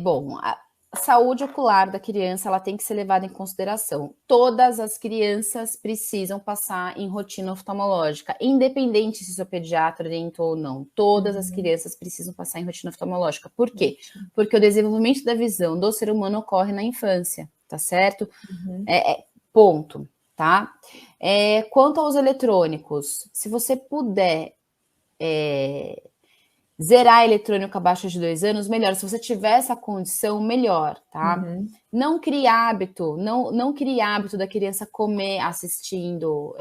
Bom, a saúde ocular da criança, ela tem que ser levada em consideração. Todas as crianças precisam passar em rotina oftalmológica, independente se seu pediatra orientou ou não. Todas as crianças precisam passar em rotina oftalmológica. Por quê? Porque o desenvolvimento da visão do ser humano ocorre na infância, tá certo? Ponto, tá? Quanto aos eletrônicos, se você puder Zerar eletrônico abaixo de 2 anos, melhor. Se você tiver essa condição, melhor, tá? Não crie hábito, não crie hábito da criança comer assistindo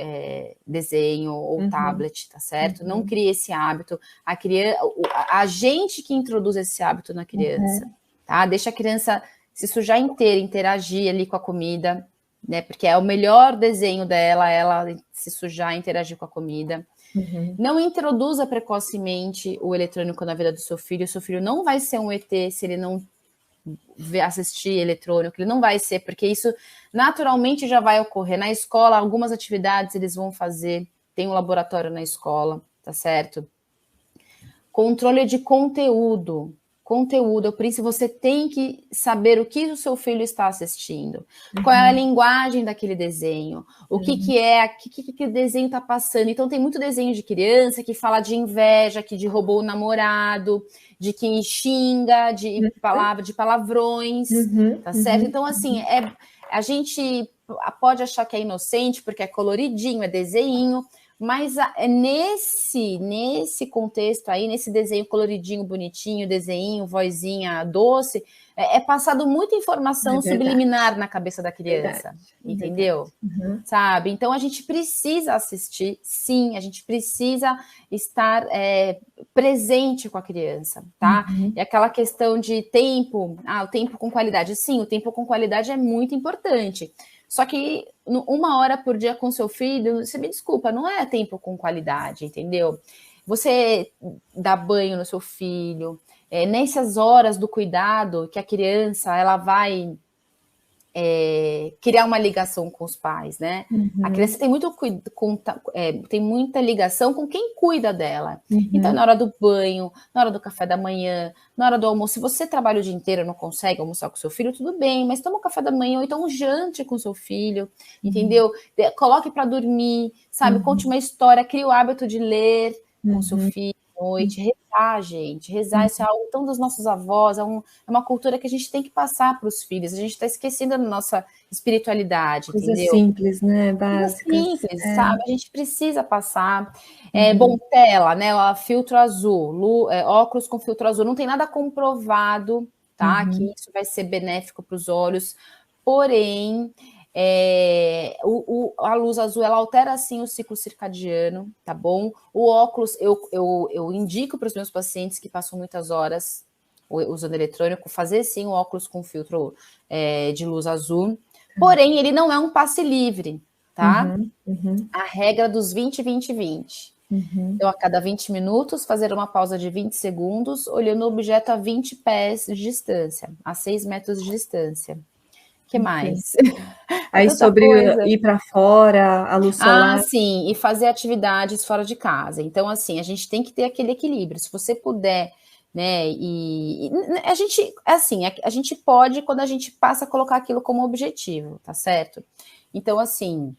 desenho ou tablet, tá certo? Não crie esse hábito. A gente que introduz esse hábito na criança, tá? Deixa a criança se sujar inteira, interagir ali com a comida, né? Porque é o melhor desenho dela, ela se sujar, interagir com a comida. Não introduza precocemente o eletrônico na vida do seu filho. O seu filho não vai ser um ET se ele não assistir eletrônico, ele não vai ser, porque isso naturalmente já vai ocorrer. Na escola, algumas atividades eles vão fazer, tem um laboratório na escola, tá certo? Controle de conteúdo, você tem que saber o que o seu filho está assistindo, qual é a linguagem daquele desenho, o que o desenho está passando. Então tem muito desenho de criança que fala de inveja, que roubou o namorado, de que xinga, de palavrões, tá certo? Então assim, a gente pode achar que é inocente porque é coloridinho, é desenho, mas nesse contexto aí, nesse desenho coloridinho, bonitinho, desenho, vozinha doce, é passado muita informação subliminar na cabeça da criança, entendeu? Sabe? Então, a gente precisa assistir, sim, a gente precisa estar presente com a criança, tá? E aquela questão de tempo, o tempo com qualidade. Sim, o tempo com qualidade é muito importante. Só que 1 hora por dia com seu filho, você me desculpa, não é tempo com qualidade, entendeu? Você dá banho no seu filho, nessas horas do cuidado que a criança ela vai criar uma ligação com os pais, né? A criança tem muita ligação com quem cuida dela. Então, na hora do banho, na hora do café da manhã, na hora do almoço, se você trabalha o dia inteiro e não consegue almoçar com seu filho, tudo bem, mas toma um café da manhã ou então jante com seu filho, entendeu? Coloque para dormir, sabe? Conte uma história, crie o hábito de ler com seu filho à noite, rezar, gente. Rezar, isso é algo tão dos nossos avós, é uma cultura que a gente tem que passar para os filhos. A gente está esquecendo da nossa espiritualidade, entendeu? Coisa simples, né? Básica. Simples, sabe? A gente precisa passar. Bom, tela, né? Filtro azul, óculos com filtro azul. Não tem nada comprovado, tá? Que isso vai ser benéfico para os olhos. Porém, a luz azul, ela altera, sim, o ciclo circadiano, tá bom? O óculos, eu indico para os meus pacientes que passam muitas horas usando eletrônico, fazer, sim, o óculos com filtro de luz azul. Porém, ele não é um passe livre, tá? A regra dos 20, 20, 20. Então, a cada 20 minutos, fazer uma pausa de 20 segundos, olhando o objeto a 20 pés de distância, a 6 metros de distância. O que mais? Aí sobre ir para fora, a luz solar. Sim, e fazer atividades fora de casa. Então, assim, a gente tem que ter aquele equilíbrio. Se você puder, né, e a gente, assim, a gente pode quando a gente passa a colocar aquilo como objetivo, tá certo? Então, assim,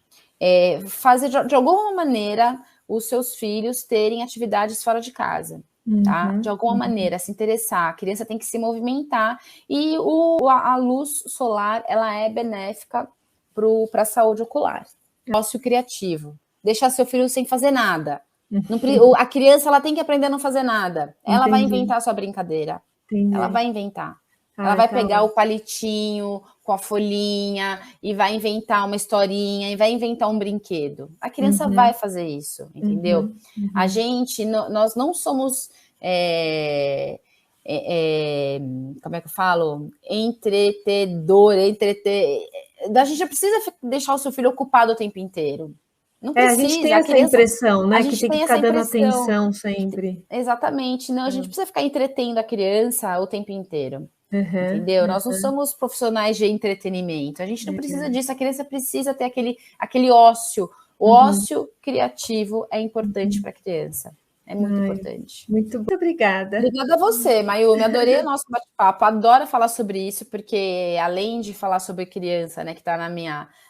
fazer de alguma maneira os seus filhos terem atividades fora de casa. Tá? De alguma maneira, se interessar, a criança tem que se movimentar e a luz solar, ela é benéfica para a saúde ocular. Ócio criativo, deixar seu filho sem fazer nada. A criança, ela tem que aprender a não fazer nada. Ela vai inventar a sua brincadeira. Ela vai inventar. Ela vai pegar o palitinho com a folhinha e vai inventar uma historinha e vai inventar um brinquedo. A criança vai fazer isso, entendeu? A gente, nós não somos, como é que eu falo? Entretedor, a gente já precisa deixar o seu filho ocupado o tempo inteiro. Não precisa. A gente tem essa impressão, né? Que tem que ficar dando atenção sempre. Exatamente. Não, a gente precisa ficar entretendo a criança o tempo inteiro. Entendeu? Nós não somos profissionais de entretenimento. A gente não precisa disso. A criança precisa ter aquele ócio. O ócio criativo é importante para a criança. É muito importante. Muito obrigada. Obrigada a você, Mayumi. Adorei o nosso bate-papo. Adoro falar sobre isso, porque além de falar sobre criança, né, que está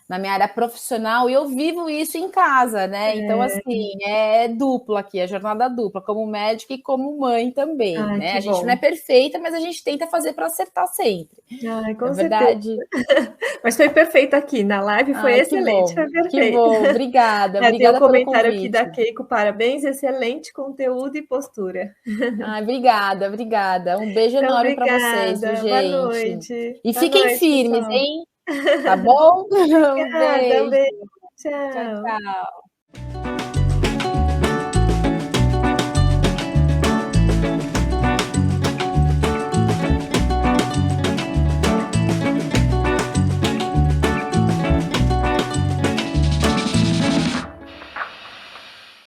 na minha área profissional, e eu vivo isso em casa, né? Então, assim, é dupla aqui, a jornada dupla, como médica e como mãe também, né? A gente não é perfeita, mas a gente tenta fazer para acertar sempre. Com verdade. Mas foi perfeito aqui, na live foi excelente, foi perfeito. Que bom, obrigada, obrigada pelo convite. Tem um comentário aqui da Keiko, parabéns, excelente conteúdo e postura. Obrigada. Um beijo enorme para vocês, gente. Boa noite. E fiquem firmes, pessoal. Hein? Tá bom? Obrigada, um beijo. Tchau.